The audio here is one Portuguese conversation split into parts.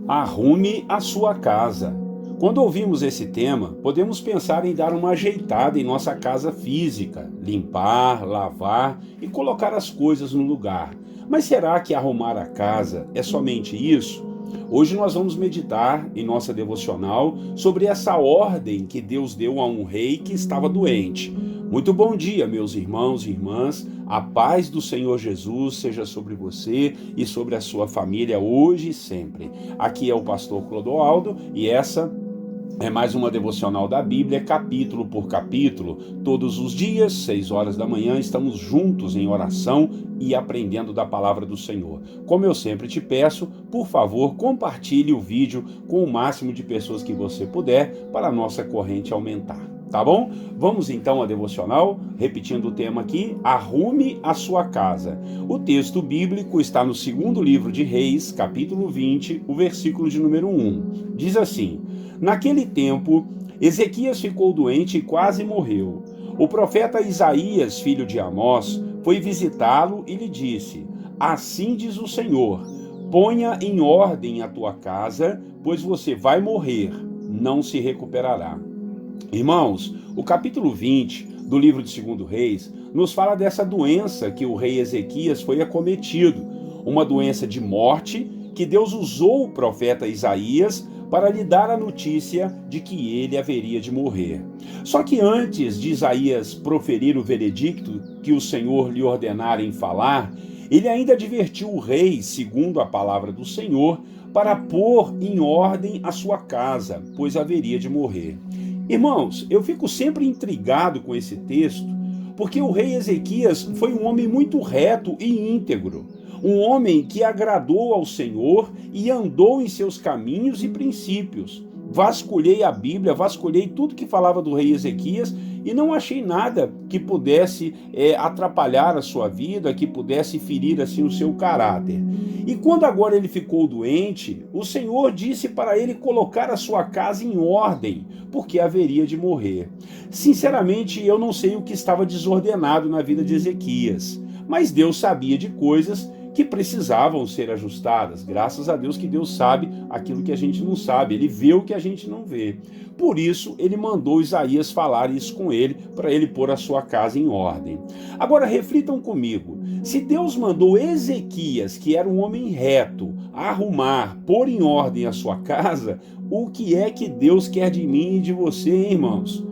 Arrume a sua casa. Quando ouvimos esse tema, podemos pensar em dar uma ajeitada em nossa casa física, limpar, lavar e colocar as coisas no lugar. Mas será que arrumar a casa é somente isso? Hoje nós vamos meditar em nossa devocional sobre essa ordem que Deus deu a um rei que estava doente. Muito bom dia, meus irmãos e irmãs. A paz do Senhor Jesus seja sobre você e sobre a sua família hoje e sempre. Aqui é o pastor Clodoaldo e essa é mais uma devocional da Bíblia, capítulo por capítulo. Todos os dias, 6 horas da manhã, estamos juntos em oração e aprendendo da palavra do Senhor. Como eu sempre te peço, por favor, compartilhe o vídeo com o máximo de pessoas que você puder para a nossa corrente aumentar. Tá bom? Vamos então à devocional, repetindo o tema aqui, arrume a sua casa. O texto bíblico está no segundo livro de Reis, capítulo 20, o versículo de número 1. Diz assim: naquele tempo, Ezequias ficou doente e quase morreu. O profeta Isaías, filho de Amós, foi visitá-lo e lhe disse: assim diz o Senhor, ponha em ordem a tua casa, pois você vai morrer, não se recuperará. Irmãos, o capítulo 20 do livro de 2 Reis nos fala dessa doença que o rei Ezequias foi acometido, uma doença de morte que Deus usou o profeta Isaías para lhe dar a notícia de que ele haveria de morrer. Só que antes de Isaías proferir o veredicto que o Senhor lhe ordenara em falar, ele ainda advertiu o rei, segundo a palavra do Senhor, para pôr em ordem a sua casa, pois haveria de morrer. Irmãos, eu fico sempre intrigado com esse texto, porque o rei Ezequias foi um homem muito reto e íntegro, um homem que agradou ao Senhor e andou em seus caminhos e princípios. Vasculhei a Bíblia, vasculhei tudo que falava do rei Ezequias e não achei nada que pudesse atrapalhar a sua vida, que pudesse ferir assim o seu caráter. E quando agora ele ficou doente, o Senhor disse para ele colocar a sua casa em ordem, porque haveria de morrer. Sinceramente, eu não sei o que estava desordenado na vida de Ezequias, mas Deus sabia de coisas que precisavam ser ajustadas. Graças a Deus que Deus sabe aquilo que a gente não sabe, Ele vê o que a gente não vê. Por isso, Ele mandou Isaías falar isso com ele, para ele pôr a sua casa em ordem. Agora, reflitam comigo, se Deus mandou Ezequias, que era um homem reto, arrumar, pôr em ordem a sua casa, o que é que Deus quer de mim e de você, hein, irmãos?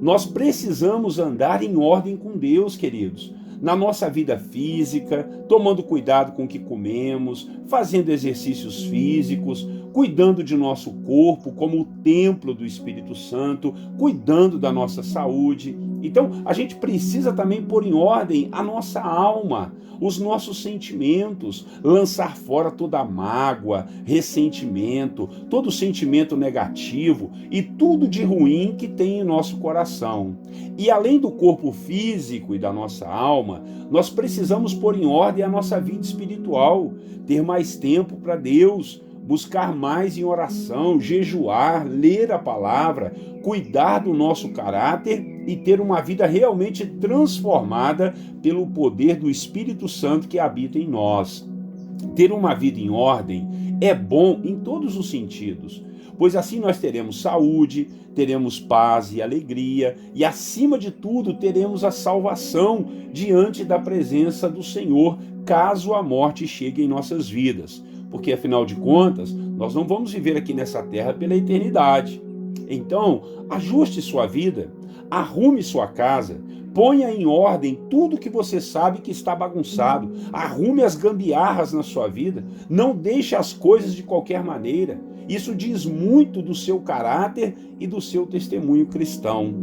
Nós precisamos andar em ordem com Deus, queridos. Na nossa vida física, tomando cuidado com o que comemos, fazendo exercícios físicos, cuidando de nosso corpo como o templo do Espírito Santo, cuidando da nossa saúde. Então, a gente precisa também pôr em ordem a nossa alma, os nossos sentimentos, lançar fora toda mágoa, ressentimento, todo sentimento negativo e tudo de ruim que tem em nosso coração. E além do corpo físico e da nossa alma, nós precisamos pôr em ordem a nossa vida espiritual, ter mais tempo para Deus, buscar mais em oração, jejuar, ler a palavra, cuidar do nosso caráter e ter uma vida realmente transformada pelo poder do Espírito Santo que habita em nós. Ter uma vida em ordem é bom em todos os sentidos, pois assim nós teremos saúde, teremos paz e alegria e, acima de tudo, teremos a salvação diante da presença do Senhor, caso a morte chegue em nossas vidas. Porque, afinal de contas, nós não vamos viver aqui nessa terra pela eternidade. Então, ajuste sua vida, arrume sua casa, ponha em ordem tudo que você sabe que está bagunçado, arrume as gambiarras na sua vida, não deixe as coisas de qualquer maneira. Isso diz muito do seu caráter e do seu testemunho cristão.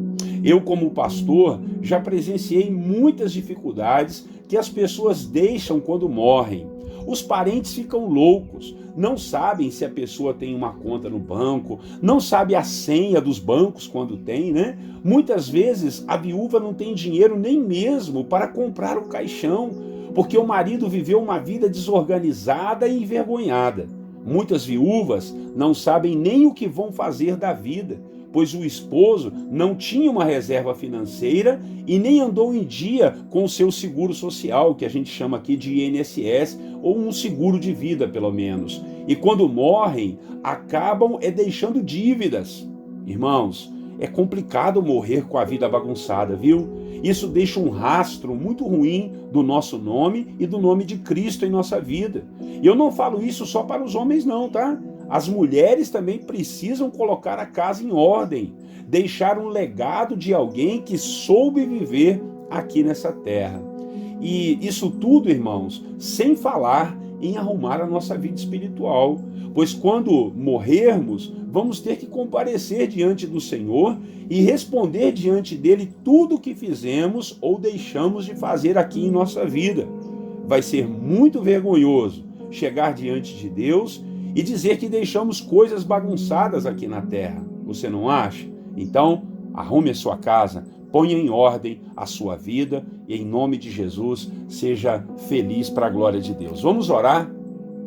Eu, como pastor, já presenciei muitas dificuldades que as pessoas deixam quando morrem. Os parentes ficam loucos, não sabem se a pessoa tem uma conta no banco, não sabe a senha dos bancos quando tem, né? Muitas vezes a viúva não tem dinheiro nem mesmo para comprar o caixão, porque o marido viveu uma vida desorganizada e envergonhada. Muitas viúvas não sabem nem o que vão fazer da vida, pois o esposo não tinha uma reserva financeira e nem andou em dia com o seu seguro social, que a gente chama aqui de INSS, ou um seguro de vida, pelo menos. E quando morrem, acabam deixando dívidas. Irmãos, é complicado morrer com a vida bagunçada, viu? Isso deixa um rastro muito ruim do nosso nome e do nome de Cristo em nossa vida. E eu não falo isso só para os homens não, tá? As mulheres também precisam colocar a casa em ordem, deixar um legado de alguém que soube viver aqui nessa terra. E isso tudo, irmãos, sem falar em arrumar a nossa vida espiritual, pois quando morrermos, vamos ter que comparecer diante do Senhor e responder diante dele tudo o que fizemos ou deixamos de fazer aqui em nossa vida. Vai ser muito vergonhoso chegar diante de Deus e dizer que deixamos coisas bagunçadas aqui na terra. Você não acha? Então, arrume a sua casa, ponha em ordem a sua vida e, em nome de Jesus, seja feliz para a glória de Deus. Vamos orar?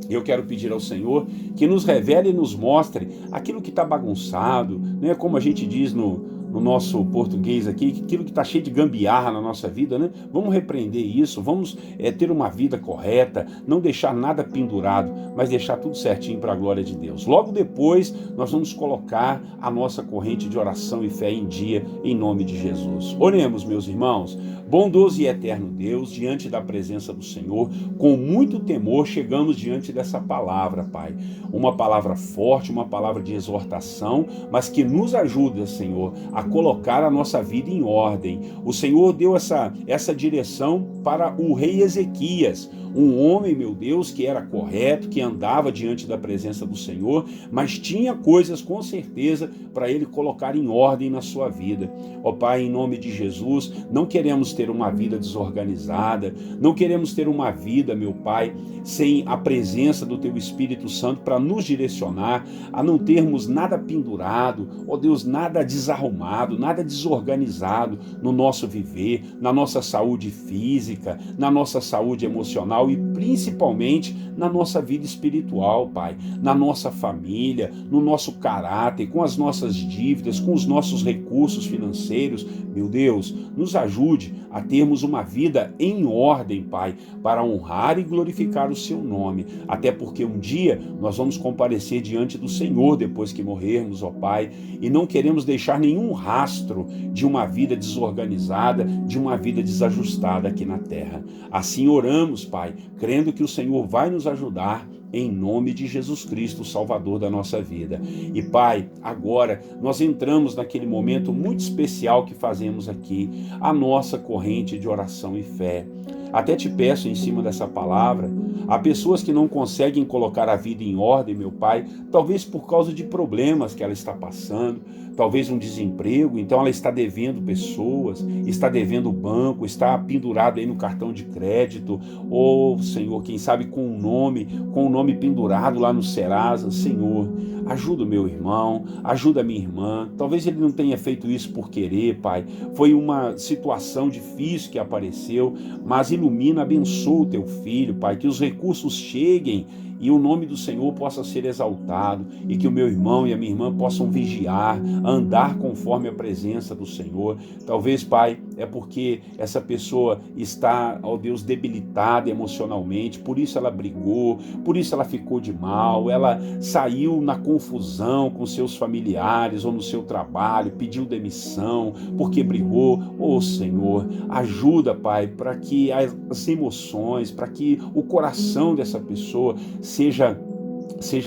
Eu quero pedir ao Senhor que nos revele e nos mostre aquilo que está bagunçado, né? Como a gente diz no nosso português aqui, aquilo que está cheio de gambiarra na nossa vida, né? Vamos repreender isso, vamos ter uma vida correta, não deixar nada pendurado, mas deixar tudo certinho para a glória de Deus. Logo depois, nós vamos colocar a nossa corrente de oração e fé em dia, em nome de Jesus. Oremos, meus irmãos. Bondoso e eterno Deus, diante da presença do Senhor, com muito temor, chegamos diante dessa palavra, Pai. Uma palavra forte, uma palavra de exortação, mas que nos ajuda, Senhor, a colocar a nossa vida em ordem. O Senhor deu essa direção para o rei Ezequias, um homem, meu Deus, que era correto, que andava diante da presença do Senhor, mas tinha coisas com certeza para ele colocar em ordem na sua vida. Ó Pai, em nome de Jesus, não queremos ter uma vida desorganizada, não queremos ter uma vida, meu Pai, sem a presença do Teu Espírito Santo para nos direcionar, a não termos nada pendurado, ó Deus, nada desarrumado, nada desorganizado no nosso viver, na nossa saúde física, na nossa saúde emocional e principalmente na nossa vida espiritual, Pai, na nossa família, no nosso caráter, com as nossas dívidas, com os nossos recursos financeiros. Meu Deus, nos ajude a termos uma vida em ordem, Pai, para honrar e glorificar o Seu nome, até porque um dia nós vamos comparecer diante do Senhor depois que morrermos, ó Pai, e não queremos deixar nenhum rastro de uma vida desorganizada, de uma vida desajustada aqui na terra. Assim oramos, Pai, crendo que o Senhor vai nos ajudar em nome de Jesus Cristo, o Salvador da nossa vida. E Pai, agora nós entramos naquele momento muito especial que fazemos aqui, a nossa corrente de oração e fé. Até te peço em cima dessa palavra, há pessoas que não conseguem colocar a vida em ordem, meu Pai, talvez por causa de problemas que ela está passando, talvez um desemprego, então ela está devendo pessoas, está devendo o banco, está pendurado aí no cartão de crédito, ou Senhor, quem sabe com o nome pendurado lá no Serasa. Senhor, ajuda o meu irmão, ajuda a minha irmã, talvez ele não tenha feito isso por querer, Pai, foi uma situação difícil que apareceu, mas ilumina, abençoa o teu filho, Pai, que os recursos cheguem e o nome do Senhor possa ser exaltado e que o meu irmão e a minha irmã possam vigiar, andar conforme a presença do Senhor. Talvez, Pai, é porque essa pessoa está, ó Deus, debilitada emocionalmente, por isso ela brigou, por isso ela ficou de mal, ela saiu na confusão com seus familiares ou no seu trabalho, pediu demissão porque brigou. Ô Senhor, ajuda, Pai, para que as emoções, para que o coração dessa pessoa seja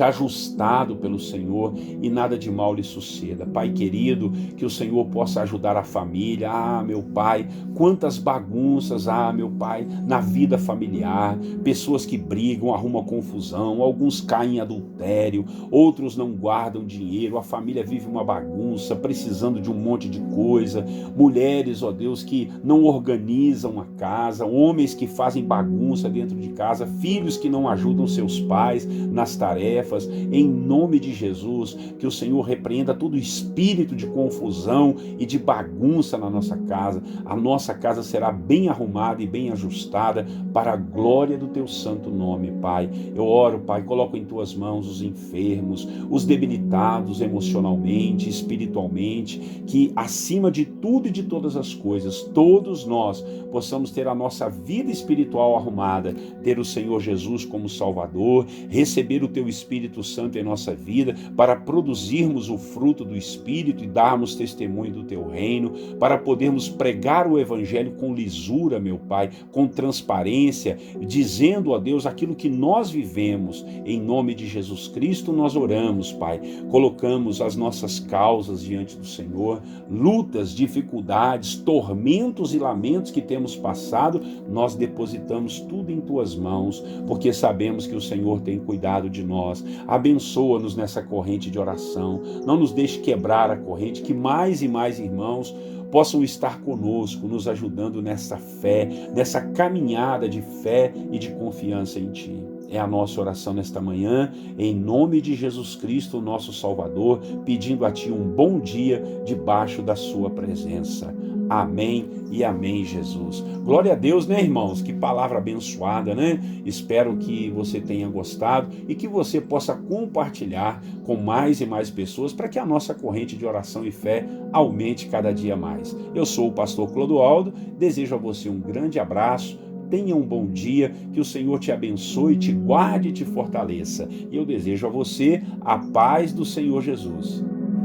ajustado pelo Senhor e nada de mal lhe suceda. Pai querido, que o Senhor possa ajudar a família. Meu Pai, quantas bagunças meu Pai, na vida familiar, pessoas que brigam, arrumam confusão, alguns caem em adultério, outros não guardam dinheiro, a família vive uma bagunça, precisando de um monte de coisa, mulheres, ó Deus, que não organizam a casa, homens que fazem bagunça dentro de casa, filhos que não ajudam seus pais nas tarefas, tarefas, em nome de Jesus, que o Senhor repreenda todo espírito de confusão e de bagunça na nossa casa. A nossa casa será bem arrumada e bem ajustada para a glória do teu santo nome, Pai. Eu oro, Pai, coloco em tuas mãos os enfermos, os debilitados emocionalmente, espiritualmente, que acima de tudo e de todas as coisas, todos nós possamos ter a nossa vida espiritual arrumada, ter o Senhor Jesus como Salvador, receber o teu Espírito Santo em nossa vida para produzirmos o fruto do Espírito e darmos testemunho do teu reino, para podermos pregar o Evangelho com lisura, meu Pai, com transparência, dizendo a Deus aquilo que nós vivemos. Em nome de Jesus Cristo nós oramos, Pai. Colocamos as nossas causas diante do Senhor, lutas, dificuldades, tormentos e lamentos que temos passado, nós depositamos tudo em tuas mãos, porque sabemos que o Senhor tem cuidado de nós. Abençoa-nos nessa corrente de oração, não nos deixe quebrar a corrente, que mais e mais irmãos possam estar conosco, nos ajudando nessa fé, nessa caminhada de fé e de confiança em Ti. É a nossa oração nesta manhã, em nome de Jesus Cristo, nosso Salvador, pedindo a Ti um bom dia debaixo da Sua presença. Amém e amém, Jesus. Glória a Deus, né, irmãos? Que palavra abençoada, né? Espero que você tenha gostado e que você possa compartilhar com mais e mais pessoas para que a nossa corrente de oração e fé aumente cada dia mais. Eu sou o pastor Clodoaldo, desejo a você um grande abraço. Tenha um bom dia, que o Senhor te abençoe, te guarde e te fortaleça. E eu desejo a você a paz do Senhor Jesus.